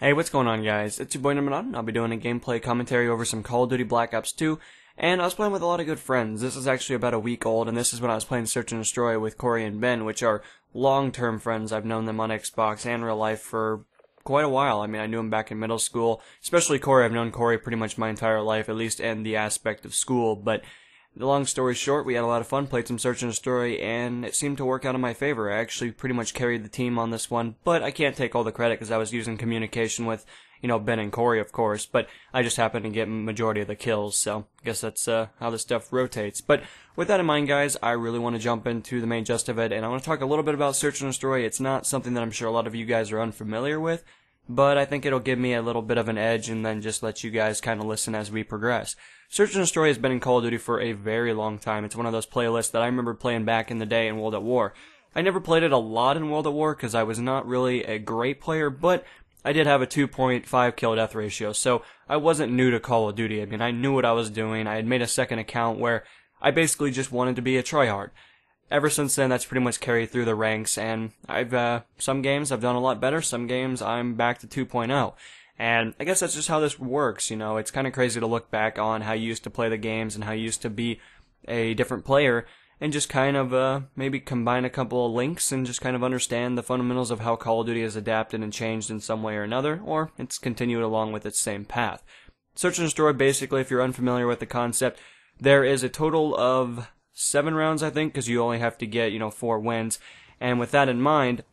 Hey, what's going on, guys? It's your boy Gunnar, and I'll be doing a gameplay commentary over some Call of Duty Black Ops 2, and I was playing with a lot of good friends. This is actually about a week old, and this is when I was playing Search and Destroy with Corey and Ben, which are long-term friends. I've known them on Xbox and real life for quite a while. I mean, I knew them back in middle school, especially Corey. I've known Corey pretty much my entire life, at least in the aspect of school, but the long story short, we had a lot of fun, played some Search and Destroy, and it seemed to work out in my favor. I actually pretty much carried the team on this one, but I can't take all the credit because I was using communication with, Ben and Corey, of course, but I just happened to get majority of the kills, so I guess that's how this stuff rotates. But with that in mind, guys, I really want to jump into the main gist of it, and I want to talk a little bit about Search and Destroy. It's not something that I'm sure a lot of you guys are unfamiliar with, but I think it'll give me a little bit of an edge and then just let you guys kind of listen as we progress. Search and Destroy has been in Call of Duty for a very long time. It's one of those playlists that I remember playing back in the day in World at War. I never played it a lot in World at War because I was not really a great player, but I did have a 2.5 kill death ratio, so I wasn't new to Call of Duty. I mean, I knew what I was doing. I had made a second account where I basically just wanted to be a tryhard. Ever since then, that's pretty much carried through the ranks, and some games I've done a lot better, some games I'm back to 2.0. And I guess that's just how this works, It's kind of crazy to look back on how you used to play the games and how you used to be a different player and just kind of maybe combine a couple of links and just kind of understand the fundamentals of how Call of Duty has adapted and changed in some way or another, or it's continued along with its same path. Search and Destroy, basically, if you're unfamiliar with the concept, there is a total of 7 rounds, I think, because you only have to get, 4 wins. And with that in mind,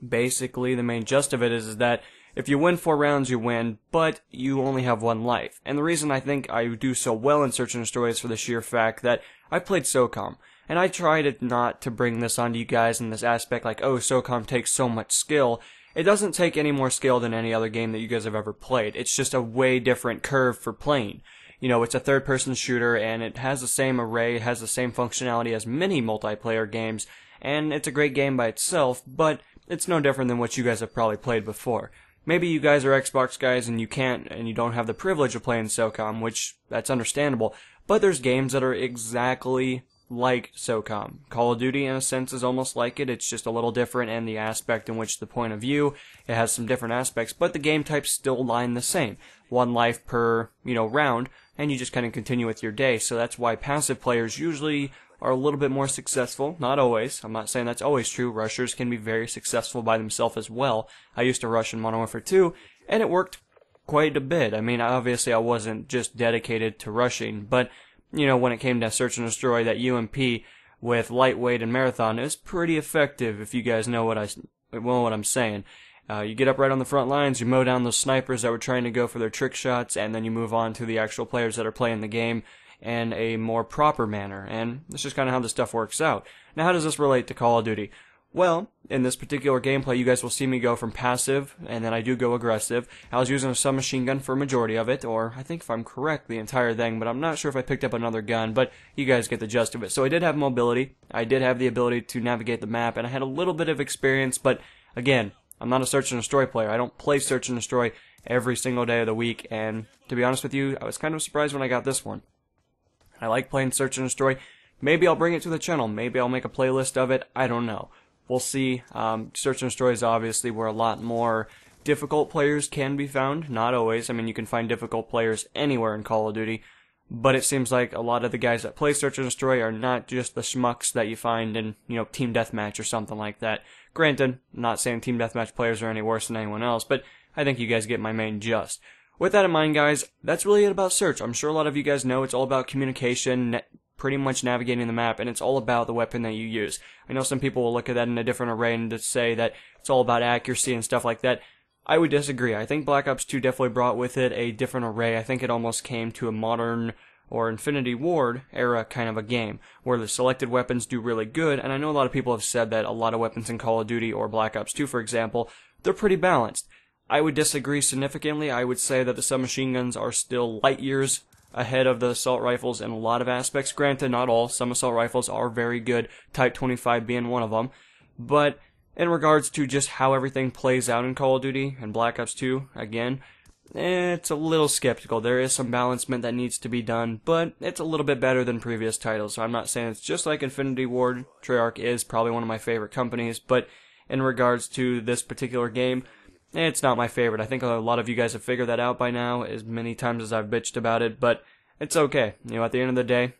basically the main gist of it is that if you win 4 rounds, you win, but you only have 1 life. And the reason I think I do so well in Search and Destroy is for the sheer fact that I played SOCOM. And I tried not to bring this onto you guys in this aspect like, oh, SOCOM takes so much skill. It doesn't take any more skill than any other game that you guys have ever played. It's just a way different curve for playing. It's a third-person shooter, and it has the same array, has the same functionality as many multiplayer games, and it's a great game by itself, but it's no different than what you guys have probably played before. Maybe you guys are Xbox guys and you don't have the privilege of playing SOCOM, which, that's understandable, but there's games that are exactly like SOCOM. Call of Duty, in a sense, is almost like it. It's just a little different in the aspect in which the point of view, it has some different aspects, but the game types still line the same. 1 life per, round, and you just kind of continue with your day. So that's why passive players usually are a little bit more successful. Not always. I'm not saying that's always true. Rushers can be very successful by themselves as well. I used to rush in Modern Warfare 2, and it worked quite a bit. I mean, obviously I wasn't just dedicated to rushing, but, when it came to Search and Destroy, that UMP with lightweight and marathon is pretty effective if you guys know what I'm saying. You get up right on the front lines, you mow down those snipers that were trying to go for their trick shots, and then you move on to the actual players that are playing the game in a more proper manner, and that's just kind of how this stuff works out. Now, how does this relate to Call of Duty? Well, in this particular gameplay, you guys will see me go from passive, and then I do go aggressive. I was using a submachine gun for a majority of it, or I think if I'm correct, the entire thing, but I'm not sure if I picked up another gun, but you guys get the gist of it. So I did have mobility, I did have the ability to navigate the map, and I had a little bit of experience, but again, I'm not a Search and Destroy player. I don't play Search and Destroy every single day of the week, and to be honest with you, I was kind of surprised when I got this one. I like playing Search and Destroy. Maybe I'll bring it to the channel. Maybe I'll make a playlist of it. I don't know. We'll see. Search and Destroy is obviously where a lot more difficult players can be found. Not always. I mean, you can find difficult players anywhere in Call of Duty. But it seems like a lot of the guys that play Search and Destroy are not just the schmucks that you find in, Team Deathmatch or something like that. Granted, I'm not saying Team Deathmatch players are any worse than anyone else, but I think you guys get my main gist. With that in mind, guys, that's really it about Search. I'm sure a lot of you guys know it's all about communication, pretty much navigating the map, and it's all about the weapon that you use. I know some people will look at that in a different array and just say that it's all about accuracy and stuff like that. I would disagree. I think Black Ops 2 definitely brought with it a different array. I think it almost came to a modern or Infinity Ward era kind of a game, where the selected weapons do really good, and I know a lot of people have said that a lot of weapons in Call of Duty or Black Ops 2, for example, they're pretty balanced. I would disagree significantly. I would say that the submachine guns are still light years ahead of the assault rifles in a lot of aspects. Granted, not all. Some assault rifles are very good, Type 25 being one of them, but in regards to just how everything plays out in Call of Duty and Black Ops 2, again, it's a little skeptical. There is some balancement that needs to be done, but it's a little bit better than previous titles. So I'm not saying it's just like Infinity Ward. Treyarch is probably one of my favorite companies, but in regards to this particular game, it's not my favorite. I think a lot of you guys have figured that out by now, as many times as I've bitched about it, but it's okay. You know, at the end of the day,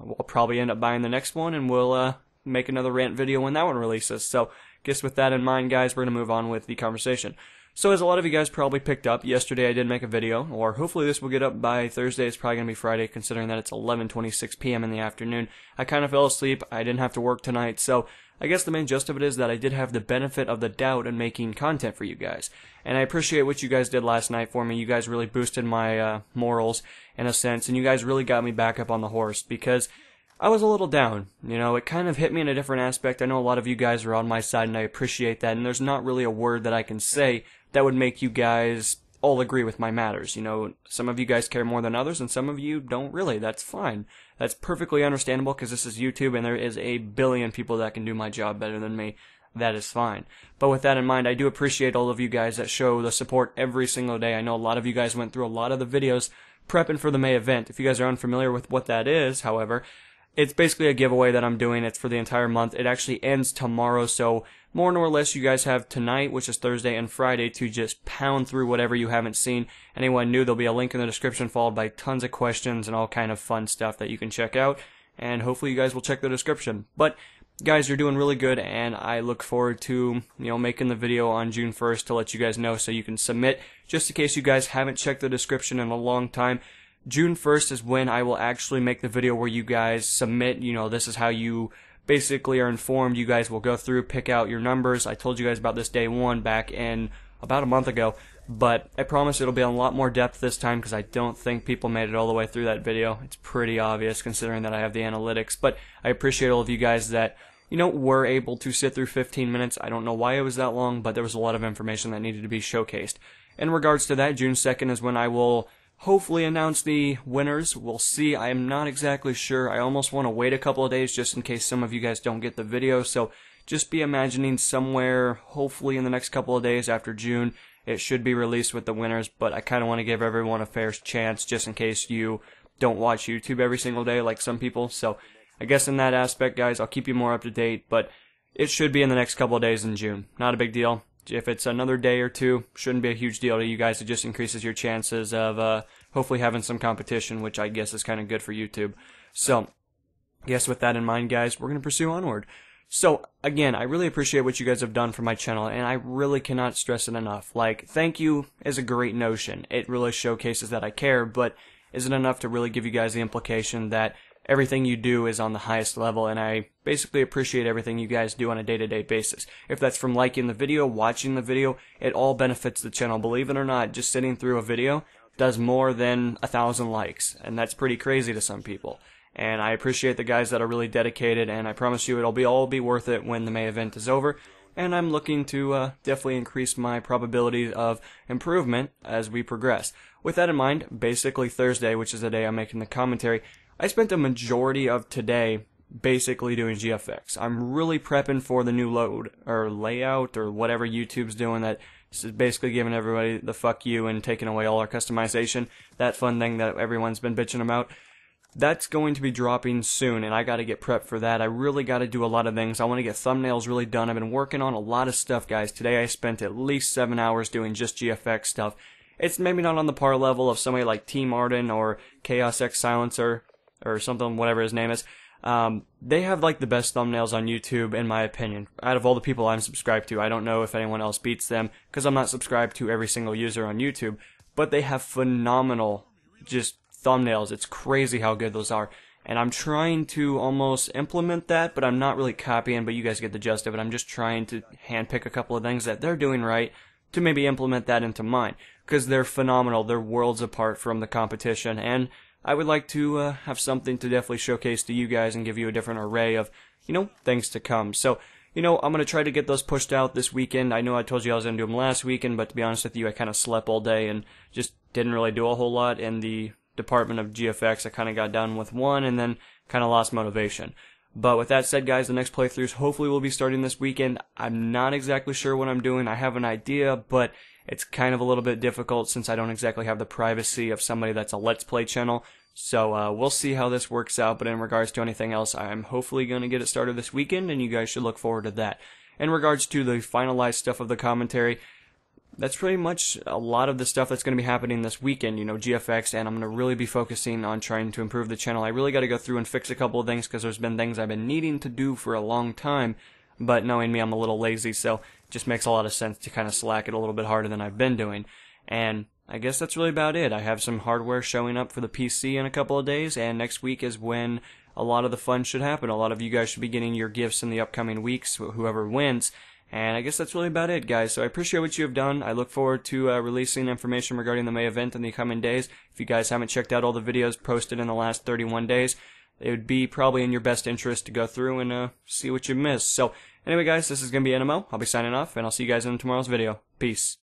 I'll probably end up buying the next one, and we'll make another rant video when that one releases. So, guess with that in mind, guys, we're going to move on with the conversation. So, as a lot of you guys probably picked up, yesterday I did make a video, or hopefully this will get up by Thursday. It's probably going to be Friday, considering that it's 11:26 p.m. in the afternoon. I kind of fell asleep. I didn't have to work tonight, so I guess the main gist of it is that I did have the benefit of the doubt in making content for you guys. And I appreciate what you guys did last night for me. You guys really boosted my morals, in a sense, and you guys really got me back up on the horse, because I was a little down. You know, it kind of hit me in a different aspect. I know a lot of you guys are on my side, and I appreciate that, and there's not really a word that I can say that would make you guys all agree with my matters. You know, some of you guys care more than others, and some of you don't really. That's fine. That's perfectly understandable, because this is YouTube, and there is a billion people that can do my job better than me. That is fine. But with that in mind, I do appreciate all of you guys that show the support every single day. I know a lot of you guys went through a lot of the videos prepping for the May event. If you guys are unfamiliar with what that is, however, it's basically a giveaway that I'm doing. It's for the entire month. It actually ends tomorrow, so more nor less you guys have tonight, which is Thursday, and Friday to just pound through whatever you haven't seen. Anyone new, there'll be a link in the description followed by tons of questions and all kind of fun stuff that you can check out, and hopefully you guys will check the description. But guys, you're doing really good, and I look forward to, making the video on June 1st to let you guys know so you can submit. Just in case you guys haven't checked the description in a long time, June 1st is when I will actually make the video where you guys submit. This is how you basically are informed. You guys will go through, pick out your numbers. I told you guys about this day one back in about a month ago, but I promise it'll be a lot more depth this time, because I don't think people made it all the way through that video. It's pretty obvious considering that I have the analytics, but I appreciate all of you guys that were able to sit through 15 minutes. I don't know why it was that long, but there was a lot of information that needed to be showcased. In regards to that, June 2nd is when I will hopefully announce the winners. We'll see. I am not exactly sure. I almost want to wait a couple of days just in case some of you guys don't get the video. So just be imagining somewhere, hopefully in the next couple of days after June, it should be released with the winners. But I kind of want to give everyone a fair chance just in case you don't watch YouTube every single day like some people. So I guess in that aspect, guys, I'll keep you more up to date. But it should be in the next couple of days in June. Not a big deal. If it's another day or two, shouldn't be a huge deal to you guys. It just increases your chances of hopefully having some competition, which I guess is kind of good for YouTube. So, I guess with that in mind, guys, we're going to pursue onward. So, again, I really appreciate what you guys have done for my channel, and I really cannot stress it enough. Like, thank you is a great notion. It really showcases that I care, but is it enough to really give you guys the implication that everything you do is on the highest level, and I basically appreciate everything you guys do on a day-to-day basis. If that's from liking the video, watching the video, it all benefits the channel. Believe it or not, just sitting through a video does more than 1,000 likes, and that's pretty crazy to some people. And I appreciate the guys that are really dedicated, and I promise you it'll all be worth it when the May event is over. And I'm looking to definitely increase my probability of improvement as we progress. With that in mind, basically Thursday, which is the day I'm making the commentary, I spent a majority of today basically doing GFX. I'm really prepping for the new load, or layout, or whatever YouTube's doing that is basically giving everybody the fuck you and taking away all our customization. That fun thing that everyone's been bitching about. That's going to be dropping soon, and I gotta get prepped for that. I really gotta do a lot of things. I want to get thumbnails really done. I've been working on a lot of stuff, guys. Today I spent at least 7 hours doing just GFX stuff. It's maybe not on the par level of somebody like Team Arden or Chaos X Silencer, or something, whatever his name is. They have like the best thumbnails on YouTube, in my opinion. Out of all the people I'm subscribed to, I don't know if anyone else beats them, because I'm not subscribed to every single user on YouTube, but they have phenomenal just thumbnails. It's crazy how good those are. And I'm trying to almost implement that, but I'm not really copying, but you guys get the gist of it. I'm just trying to handpick a couple of things that they're doing right to maybe implement that into mine, because they're phenomenal. They're worlds apart from the competition, and I would like to have something to definitely showcase to you guys and give you a different array of, things to come. So, I'm going to try to get those pushed out this weekend. I know I told you I was going to do them last weekend, but to be honest with you, I kind of slept all day and just didn't really do a whole lot in the department of GFX. I kind of got done with one and then kind of lost motivation. But with that said, guys, the next playthroughs hopefully will be starting this weekend. I'm not exactly sure what I'm doing. I have an idea, but it's kind of a little bit difficult since I don't exactly have the privacy of somebody that's a Let's Play channel. So we'll see how this works out, but in regards to anything else, I'm hopefully going to get it started this weekend, and you guys should look forward to that. In regards to the finalized stuff of the commentary, that's pretty much a lot of the stuff that's going to be happening this weekend, GFX, and I'm going to really be focusing on trying to improve the channel. I really got to go through and fix a couple of things because there's been things I've been needing to do for a long time, but knowing me, I'm a little lazy, so it just makes a lot of sense to kind of slack it a little bit harder than I've been doing. And I guess that's really about it. I have some hardware showing up for the PC in a couple of days, and next week is when a lot of the fun should happen. A lot of you guys should be getting your gifts in the upcoming weeks, whoever wins. And I guess that's really about it, guys. So I appreciate what you have done. I look forward to releasing information regarding the May event in the coming days. If you guys haven't checked out all the videos posted in the last 31 days, it would be probably in your best interest to go through and see what you missed. So anyway, guys, this is going to be NMO. I'll be signing off, and I'll see you guys in tomorrow's video. Peace.